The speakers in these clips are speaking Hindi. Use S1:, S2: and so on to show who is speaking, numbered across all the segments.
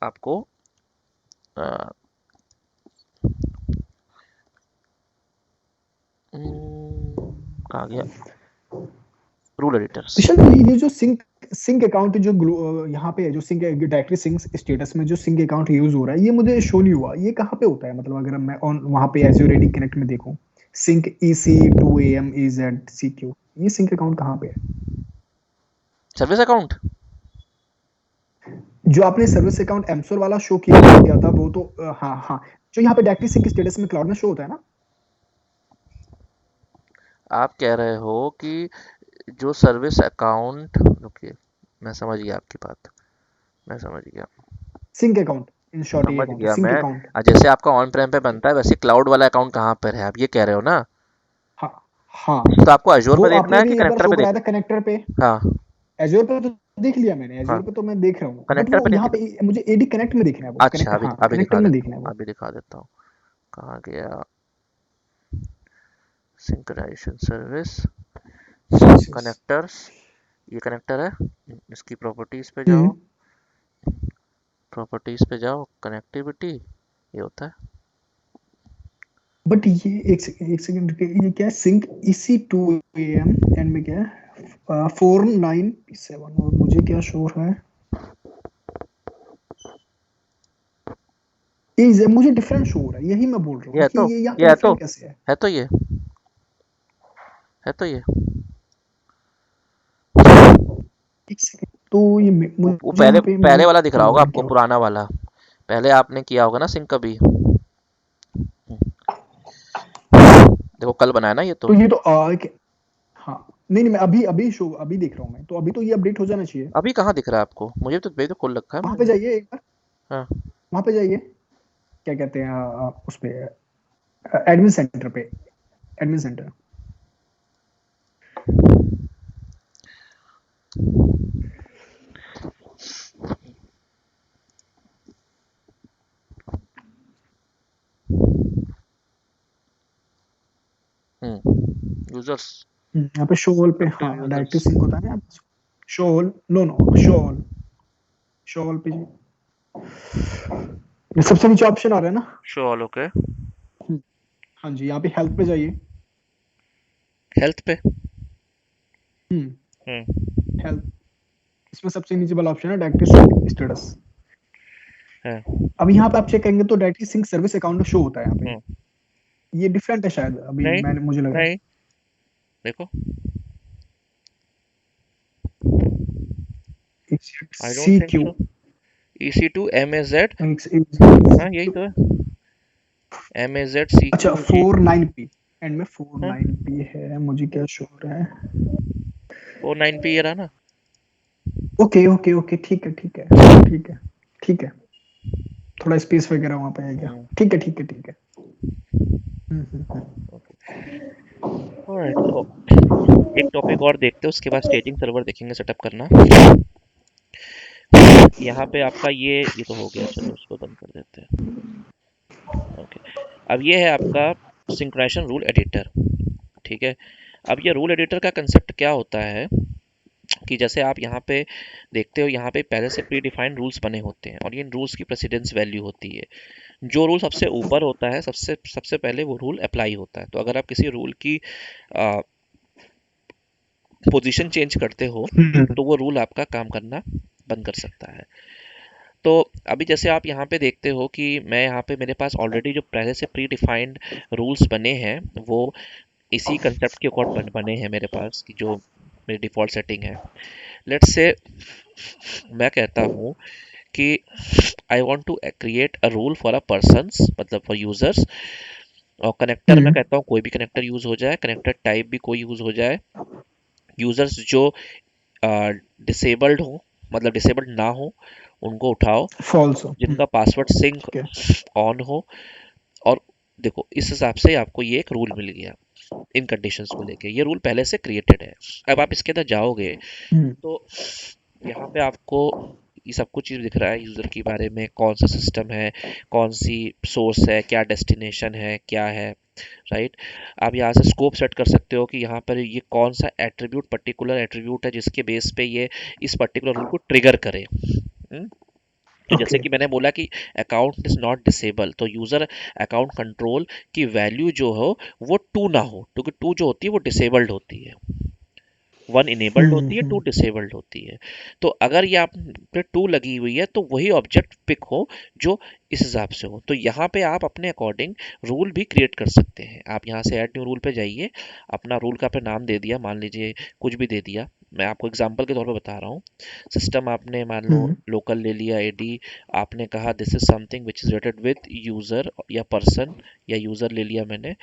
S1: आपको कहाँ गया रूल एडिटर्स।
S2: विशाल, ये जो सिंक अकाउंट जो यहाँ पे है, जो सिंक डायरेक्टरी सिंक स्टेटस में जो सिंक अकाउंट यूज हो रहा है, ये मुझे शो नहीं हुआ। ये कहाँ पे होता है? मतलब अगर मैं ऑन वहाँ पे एज़्योर एडी कनेक्ट में देखूं, सिंक EC2AM EZCQ, ये सिंक अकाउंट कहाँ पे है?
S1: सर्विस अकाउंट
S2: जो आपने सर्विस अकाउंट एमसोर वाला शो किया था वो तो हाँ हाँ, जो यहाँ पे डायरेक्टरी सिंक स्टेटस में क्लाउड में शो होता है ना।
S1: आप कह रहे हो कि जो सर्विस अकाउंट, रुकिए मैं समझ गया आपकी बात, मैं समझ गया
S2: सिंक अकाउंट, इन शॉर्ट ये
S1: समझ
S2: अकाउंट है
S1: गया
S2: सिंक
S1: मैं।
S2: अकाउंट।
S1: जैसे आपका ऑन प्रेम पे बनता है वैसे क्लाउड वाला अकाउंट कहाँ पर है, आप ये कह रहे हो ना।
S2: हाँ हाँ,
S1: तो आपको अजोर
S2: वो
S1: पे देखना
S2: आपने
S1: है कि
S2: भी एक बार
S1: कनेक्टर
S2: शो
S1: पे
S2: कराया
S1: देख।
S2: था कनेक्टर पे।
S1: हाँ
S2: एज्योर पे तो देख लिया मैंने,
S1: हाँ,
S2: एज्योर पे तो मैं देख रहा हूँ, बट
S1: कनेक्टर
S2: वो
S1: पे नहीं
S2: यहाँ
S1: दिख।
S2: पे मुझे एडी कनेक्ट में देखना है, वो
S1: अच्छा
S2: कनेक्ट,
S1: अभी
S2: हाँ
S1: अभी
S2: कनेक्टर
S1: दिखा
S2: में
S1: देता
S2: देखना है
S1: हूँ,
S2: वो।
S1: अभी दिखा देता हूँ। कहाँ गया सिंक्राइजेशन सर्विस
S2: यस यस।
S1: कनेक्टर्स, ये कनेक्टर है। इसकी प्रॉपर्टीज पे जाओ,
S2: हम्म।
S1: प्रॉपर्टीज पे जाओ, कनेक्टिविटी ये होता है।
S2: बट ये एक सेकंड, ये क्या है? सिंक EC2AM एंड में क्या है? 49P7, और मुझे क्या शो है? ये मुझे डिफरेंट शो हो रहा है, यही मैं बोल रहा
S1: ये
S2: हूँ
S1: है
S2: कि
S1: तो,
S2: ये यहाँ पे
S1: ये है तो,
S2: डिफरेंट कैसे है?
S1: है तो ये, है तो ये।
S2: एक सेकंड, तो ये
S1: वो
S2: मुझे
S1: पहले
S2: यहाँ पे
S1: पहले
S2: मेरे
S1: वाला दिख रहा होगा
S2: मतलब
S1: आपको,
S2: क्या होता
S1: पुराना वाला। पहले आपने किया होगा ना सिंक कभी, देखो कल बनाया ना ये
S2: है? तो
S1: तो।
S2: ये तो हाँ, नहीं नहीं, मैं अभी अभी शो अभी देख रहा हूँ मैं, तो अभी तो ये अपडेट हो जाना चाहिए।
S1: अभी कहाँ दिख रहा है आपको, मुझे तो खोल रखा है
S2: वहां पे
S1: मैंने।
S2: जाइए एक बार,
S1: हाँ
S2: वहां पे जाइए, क्या कहते हैं उस पे, एडमिन सेंटर पे, एडमिन सेंटर।
S1: यूजर्स,
S2: यहाँ पे शो ऑल पे,
S1: एक्टिव
S2: हाँ डायरेक्टिव
S1: यूजर्स।
S2: सिंक होता है ना। Show all, no no, show all, show all पे ये सबसे नीचे ऑप्शन आ रहा है ना।
S1: Show all okay.
S2: हम्म, हाँ जी, यहाँ पे हेल्प पे जाइए।
S1: हेल्थ पे।
S2: हम्म,
S1: हम्म
S2: हेल्प, इसमें सबसे नीचे वाला ऑप्शन है डायरेक्टिव सिंक स्टेटस।
S1: है।
S2: अब यहाँ पे आप चेक करेंगे तो directory sync service account show होता है यहाँ पे।
S1: हम्म
S2: ये डिफरेंट है शायद, अभी
S1: नहीं
S2: मैंने मुझे लग रहा है।
S1: नहीं, देखो I don't
S2: see
S1: think
S2: Q,
S1: so. EC2 MAZ, हाँ यही तो है, MAZ
S2: अच्छा
S1: CQG।
S2: 49P, एंड में
S1: हाँ
S2: 49P है, मुझे क्या शो हो रहा है?
S1: 49 पे ये रहा ना।
S2: ओके ओके ओके, ठीक है ठीक है ठीक है ठीक है, थोड़ा स्पेस वगैरह वहां पे है क्या?
S1: हम्म
S2: ठीक है ठीक है ठीक है।
S1: ऑलराइट, तो एक टॉपिक और देखते हैं उसके बाद स्टेजिंग सर्वर देखेंगे सेटअप करना। यहाँ पे आपका ये तो हो गया, चलो इसको बंद कर देते हैं। ओके, अब ये है आपका सिंक्राइजेशन रूल एडिटर। ठीक है, अब ये रूल एडिटर का कंसेप्ट क्या होता है कि जैसे आप यहाँ पे देखते हो, यहाँ पे पहले से प्री डिफाइंड रूल्स बने होते हैं और इन रूल्स की प्रेसिडेंस वैल्यू होती है। जो रूल सबसे ऊपर होता है, सबसे सबसे पहले वो रूल अप्लाई होता है। तो अगर आप किसी रूल की पोजीशन चेंज करते हो तो वो रूल आपका काम करना बंद कर सकता है। तो अभी जैसे आप यहाँ पे देखते हो कि मैं यहाँ पे, मेरे पास ऑलरेडी जो पहले से प्री डिफाइंड रूल्स बने हैं वो इसी कंसेप्ट के अकॉर्ड बने हैं मेरे पास, कि जो मेरी डिफ़ॉल्ट सेटिंग है। लेट्स से मैं कहता हूँ कि I want to create a rule for a persons, मतलब फॉर यूजर्स। और कनेक्टर मैं कहता हूँ कोई भी कनेक्टर यूज हो जाए, कनेक्टर टाइप भी कोई यूज हो जाए। यूजर्स जो डिसेबल्ड हो, मतलब डिसेबल्ड ना हो, उनको उठाओ।
S2: फॉल्स।
S1: जिनका पासवर्ड सिंक
S2: ठीक है।
S1: ऑन हो। और देखो इस हिसाब से आपको ये एक रूल मिल गया इन कंडीशंस को लेके, ये रूल पहले से क्रिएटेड है। अब आप इसके अंदर जाओगे तो यहाँ पे आपको ये सब कुछ चीज़ दिख रहा है यूज़र के बारे में, कौन सा सिस्टम है, कौन सी सोर्स है, क्या डेस्टिनेशन है, क्या है, राइट। आप यहाँ से स्कोप सेट कर सकते हो कि यहाँ पर ये कौन सा एट्रीब्यूट, पर्टिकुलर एट्रीब्यूट है जिसके बेस पे ये इस पर्टिकुलर रूल को ट्रिगर करे। तो जैसे
S2: ओके।
S1: कि मैंने बोला कि अकाउंट इज नॉट डिसेबल, तो यूजर अकाउंट कंट्रोल की वैल्यू जो हो वो टू ना हो, क्योंकि टू जो होती है वो डिसेबल्ड होती है, वन इनेबल्ड होती है, टू
S2: हम्म।
S1: डिसेबल्ड होती है। तो अगर ये आप पे टू लगी हुई है तो वही ऑब्जेक्ट पिक हो जो इस हिसाब से हो। तो यहाँ पे आप अपने अकॉर्डिंग रूल भी क्रिएट कर सकते हैं। आप यहाँ से ऐड न्यू रूल पे जाइए, अपना रूल का आपने नाम दे दिया, मान लीजिए कुछ भी दे दिया, मैं आपको एग्जांपल के तौर पे बता रहा हूँ। सिस्टम आपने मान लो
S2: हम्म।
S1: लोकल ले लिया, एडी आपने कहा this is something which is related with user या पर्सन, या यूजर ले लिया मैंने,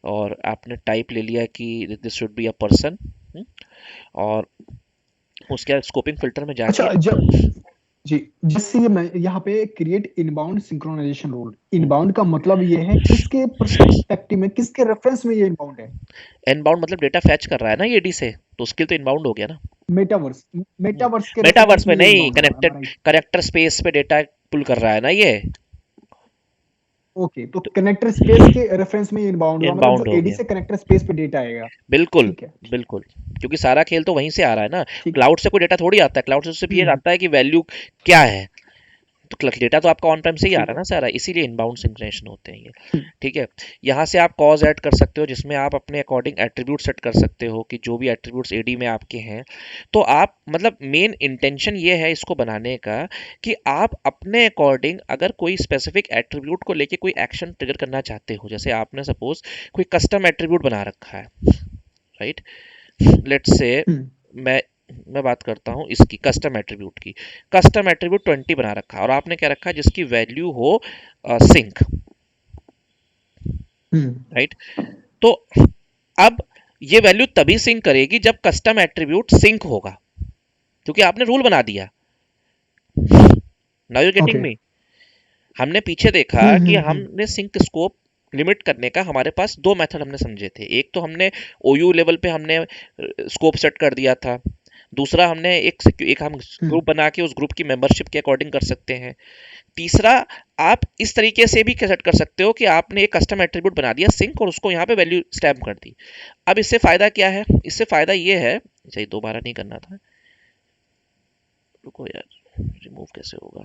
S1: और आपने टाइप ले लिया कि this should be a person, और उसके बाद स्कोपिंग फिल्टर में जाके
S2: अच्छा, जब जी, जैसे ये मैं यहाँ पे create inbound synchronization rule, inbound का मतलब ये है किसके पर्सपेक्टिव में, किसके रेफरेंस में ये इनबाउंड है?
S1: इनबाउंड मतलब डेटा फैच कर रहा है ना ये डी से, तो उसके लिए तो इनबाउंड हो गया ना।
S2: मेटावर्स, मेटावर्स के
S1: मेटावर्स
S2: रेफरेंस
S1: में
S2: में ये
S1: नहीं,
S2: इनबाउंड हो रहा है,
S1: कनेक्टेड
S2: राइट?
S1: कनेक्टर स्पेस पे डेटा पुल कर रहा है ना ये,
S2: ओके, तो
S1: तो
S2: कनेक्टर स्पेस के रेफरेंस में ये इनबाउंड हुआ, मतलब
S1: इनबाउंड
S2: जो
S1: हो
S2: एडी
S1: गया।
S2: से कनेक्टर स्पेस पे डेटा आएगा।
S1: बिल्कुल,
S2: ठीक है,
S1: बिल्कुल, क्योंकि सारा खेल तो वहीं से आ रहा है ना।
S2: ठीक।
S1: क्लाउड से कोई डेटा थोड़ी आता है, क्लाउड से सिर्फ ये
S2: हम्म।
S1: आता है कि वैल्यू क्या है। तो डेटा तो आपका ऑन टाइम से ही आ
S2: ठीक
S1: रहा है
S2: है।
S1: ना सारा, इसीलिए इनबाउंड सिंक्रोनाइजेशन होते हैं ये।
S2: हम्म।
S1: ठीक है। यहाँ से आप कॉज ऐड कर सकते हो, जिसमें आप अपने अकॉर्डिंग एट्रीब्यूट सेट कर सकते हो कि जो भी एट्रीब्यूट्स एडी में आपके हैं, तो आप मतलब मेन इंटेंशन ये है इसको बनाने का कि आप अपने अकॉर्डिंग अगर कोई स्पेसिफिक एट्रीब्यूट को लेके कोई एक्शन ट्रिगर करना चाहते हो, जैसे आपने सपोज कोई कस्टम एट्रीब्यूट बना रखा है, राइट, लेट्स से
S2: हम्म।
S1: मैं मैं बात करता हूँ इसकी कस्टम एट्रीब्यूट की। कस्टम एट्रीब्यूट 20 बना रखा है और आपने क्या रखा है जिसकी वैल्यू हो सिंक,
S2: हम्म।
S1: राइट। तो अब ये वैल्यू तभी सिंक करेगी जब कस्टम एट्रीब्यूट सिंक होगा, क्योंकि आपने रूल बना दिया। Now you getting
S2: okay.
S1: Me. हमने पीछे देखा कि हमने सिंक स्कोप लिमिट करने का हमारे पास दो मेथड हमने समझे थे। एक तो हमने ओयू लेवल पे हमने स्कोप सेट कर दिया था, दूसरा हमने एक हम
S2: हम्म।
S1: ग्रुप बना के उस ग्रुप की मेंबरशिप के अकॉर्डिंग कर सकते हैं। तीसरा, आप इस तरीके से भी सेट कर सकते हो कि आपने एक कस्टम एट्रीब्यूट बना दिया सिंक और उसको यहाँ पे वैल्यू स्टैम्प कर दी। अब इससे फायदा क्या है? इससे फायदा ये है, चाहिए दोबारा नहीं करना था, रुको यार, रिमूव कैसे होगा?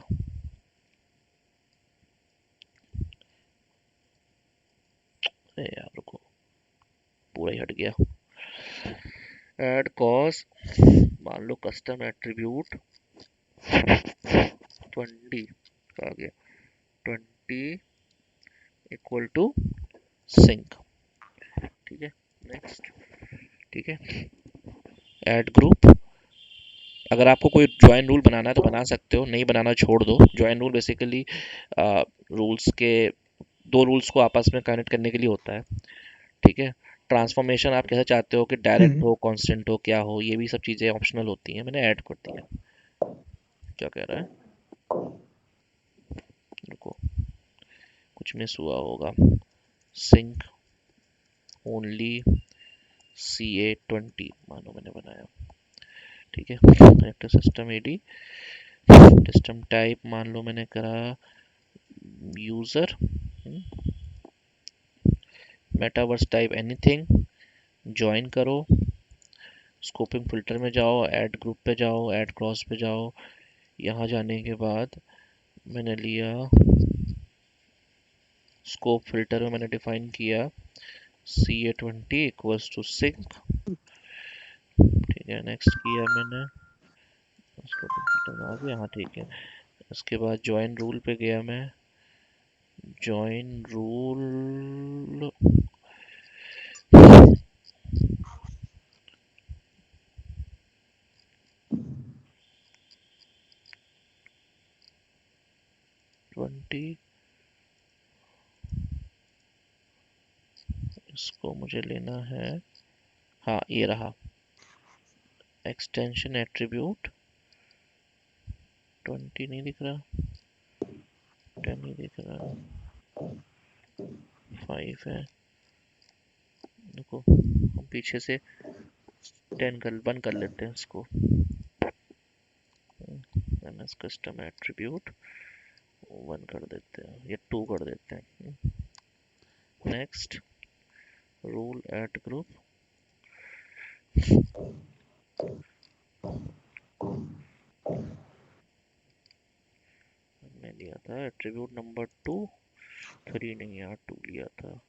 S1: अरे यार रुको, पूरा ही हट गया। ऐड कॉज, मान लो कस्टम एट्रीब्यूट 20 आ गया, 20 इक्वल टू सिंक। ठीक है, नेक्स्ट। ठीक है, ऐड ग्रुप। अगर आपको कोई ज्वाइन रूल बनाना है तो बना सकते हो, नहीं बनाना छोड़ दो। ज्वाइन रूल बेसिकली रूल्स के दो रूल्स को आपस में कनेक्ट करने के लिए होता है। ठीक है। ट्रांसफॉर्मेशन आप कैसे चाहते हो कि डायरेक्ट
S2: हम्म।
S1: हो, कांस्टेंट हो, क्या हो, ये भी सब चीज़ें ऑप्शनल होती हैं, मैंने ऐड कर दिया। क्या कह रहा है, रुको, कुछ मिस हुआ होगा। सिंक ओनली CA20 मानो मैंने बनाया। ठीक है, connector system AD, system type मान लो मैंने करा user, metaverse type anything, join करो, स्कोपिंग फिल्टर में जाओ, ऐड ग्रुप पे जाओ, ऐड क्रॉस पे जाओ। यहाँ जाने के बाद मैंने लिया स्कोप फिल्टर में मैंने डिफाइन किया CA20 इक्वल्स टू सिंक। ठीक है, नेक्स्ट किया मैंने, स्कोपिंग फिल्टर में आ गया, हाँ ठीक है। इसके बाद ज्वाइन रूल पे गया मैं, ज्वाइन रूल 20, इसको मुझे लेना है, हाँ ये रहा, एक्सटेंशन एट्रीब्यूट 20 नहीं दिख रहा, 10 नहीं दिख रहा, 5 है, देखो हम पीछे से 10 कर बंद कर लेते हैं इसको। एमएस कस्टम एट्रीब्यूट 1 कर देते हैं या 2 कर देते हैं। नेक्स्ट, रूल एट ग्रुप, लिया था एट्रीब्यूट नंबर 2, 3 नहीं यार 2 लिया था।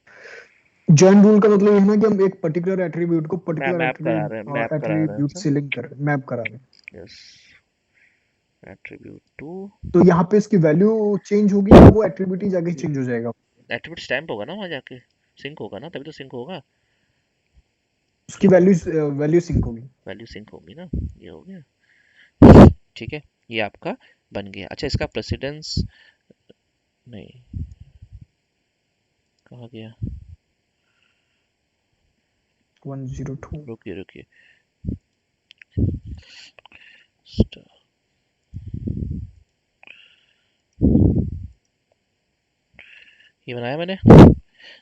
S2: जॉइन रूल का मतलब ये है ना कि हम एक पर्टिकुलर एट्रीब्यूट को पर्टिकुलर
S1: मैप करा रहे हैं,
S2: एट्रीब्यूट एट्रीब्यूट
S1: सर।
S2: से लिंक कर मैप करा रहे हैं।
S1: Yes, attribute 2।
S2: तो यहाँ पे इसकी वैल्यू चेंज होगी या वो एट्रीब्यूट ही जाके चेंज हो जाएगा?
S1: एट्रीब्यूट स्टैम्प होगा ना वहाँ जाके, सिंक होगा ना, तभी तो सिंक होगा।
S2: उसकी वैल्यू वैल्यू सिंक होगी।
S1: वैल्यू सिंक होगी ना, ये हो गया। ठीक है, ये आपका बन गया। अच्छा, इसका प्रेसिडेंस नहीं, कहाँ गया?
S2: 102।
S1: रुकिए रुकिए, स्टार, ये बनाया मैंने,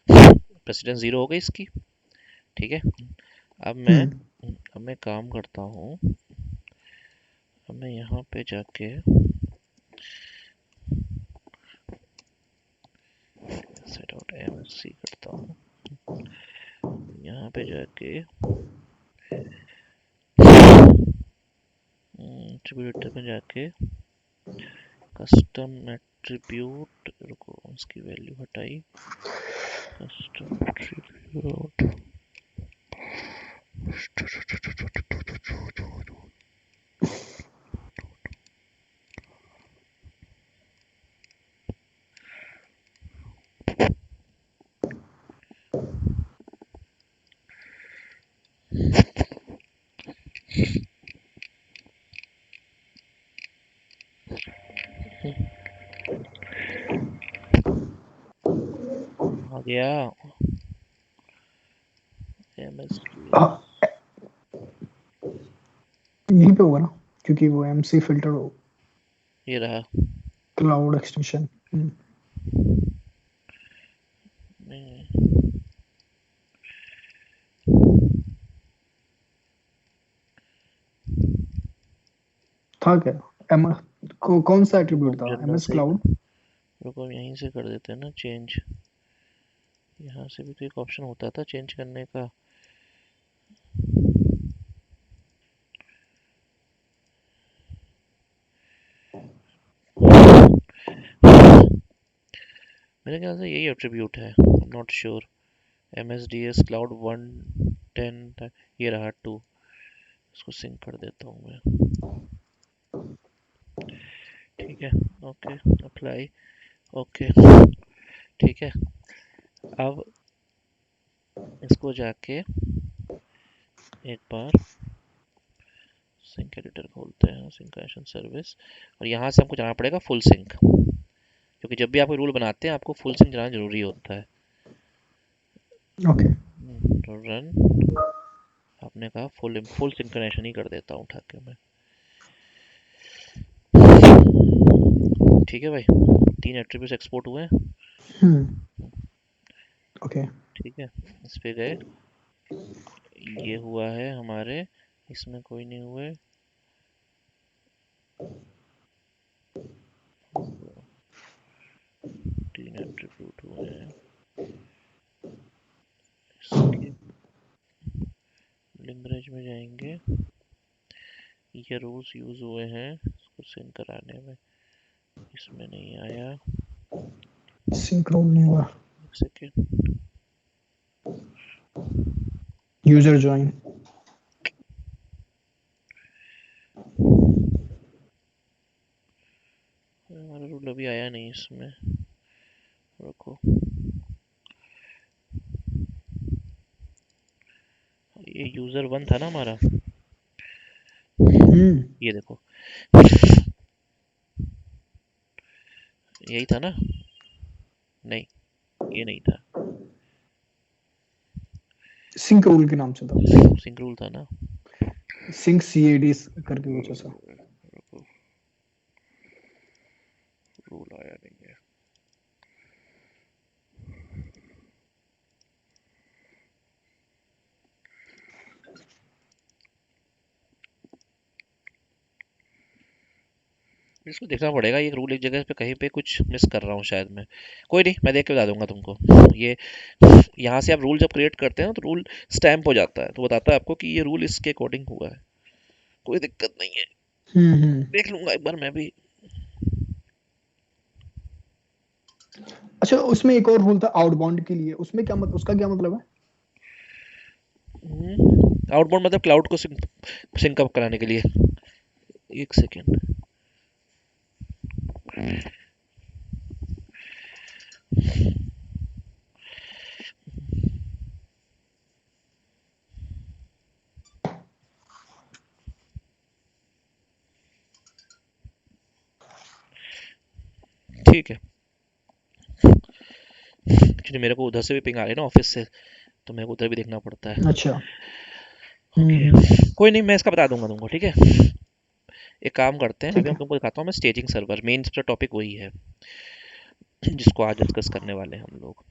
S1: प्रेसिडेंस 0 हो गई इसकी। ठीक है, अब मैं
S2: हम्म
S1: अब मैं काम करता हूँ। अब मैं यहाँ पे जाके सेट आउट एमएससी करता हूँ। यहाँ पे जाके एट्रीब्यूट में जाके कस्टम एट्रीब्यूट, रुको उसकी वैल्यू हटाई, कस्टम एट्रीब्यूट, आ गया एमएसडी।
S2: हाँ, यहीं पे होगा ना, क्योंकि वो एमसी फिल्टर हो,
S1: ये रहा।
S2: Cloud extension.
S1: नहीं,
S2: था क्या? एम कौन सा
S1: रुको
S2: एट्रीब्यूट था?
S1: जनरल
S2: एमएस
S1: से ही
S2: क्लाउड।
S1: रुको, हम यहीं से कर देते हैं ना चेंज। यहाँ से भी तो एक ऑप्शन होता था चेंज करने का। मेरे ख्याल से यही एट्रीब्यूट है, not sure. M S D S cloud 110, ये रहा 2। इसको सिंक कर देता हूँ मैं। ठीक है, ओके, अप्लाई, ओके। ठीक है, अब इसको जाके एक बार सिंक एडिटर खोलते हैं, सिंकेशन सर्विस, और यहाँ से हमको जाना पड़ेगा फुल सिंक, क्योंकि जब भी आप कोई रूल बनाते हैं आपको फुल सिंक जाना जरूरी होता है।
S2: ओके।
S1: तो रन, आपने कहा फुल फुल सिंक्रोनाइजेशन ही कर देता हूँ उठा के मैं। ठीक है भाई, 3 एट्रीब्यूट्स एक्सपोर्ट हुए हैं।
S2: ओके।
S1: ठीक है, इस पे गए, ये हुआ है हमारे, इसमें कोई नहीं हुए। 3 एट्रीब्यूट हुए हैं, इसके लिंगरेज में जाएंगे, ये रूल्स यूज हुए हैं इसको सिंक कराने में, इसमें नहीं आया।
S2: सिंक्रोन नहीं हुआ।
S1: एक सेकेंड,
S2: यूजर ज्वाइन।
S1: हमारा रूल अभी आया नहीं इसमें, रुको, ये यूजर 1 था ना हमारा,
S2: हम्म
S1: ये देखो, यही था ना? नहीं, ये नहीं था,
S2: सिंक रूल के नाम से था।
S1: सिंक रूल था ना।
S2: सिंक सीएडी करके कुछ ऐसा।
S1: रुको, रूल आया नहीं है। इसको देखना पड़ेगा, ये रूल एक जगह पे कहीं पे कुछ मिस कर रहा हूँ शायद मैं। कोई नहीं, मैं देख के बता दूंगा तुमको। ये यहाँ से आप रूल जब क्रिएट करते हैं तो रूल स्टैम्प हो जाता है, तो बताता है आपको कि ये रूल इसके अकॉर्डिंग हुआ है। कोई दिक्कत नहीं है,
S2: हम्म।
S1: देख लूंगा एक बार मैं भी।
S2: अच्छा, उसमें एक और रूल था आउटबाउंड के लिए, उसमें क्या उसका क्या मतलब है?
S1: आउटबाउंड मतलब क्लाउड को सिंक अप कराने के लिए। एक सेकेंड। ठीक है, एक्चुअली मेरे को उधर से भी पिंग आ रही है ना ऑफिस से, तो मेरे को उधर भी देखना पड़ता है।
S2: अच्छा। हम्म।
S1: ओके, कोई नहीं, मैं इसका बता दूंगा तुमको, ठीक है। एक काम करते हैं, अभी
S2: ठीक
S1: हम
S2: है।
S1: तुमको दिखाता हूँ मैं स्टेजिंग सर्वर, मेन टॉपिक वही है जिसको आज डिस्कस करने वाले हैं हम लोग।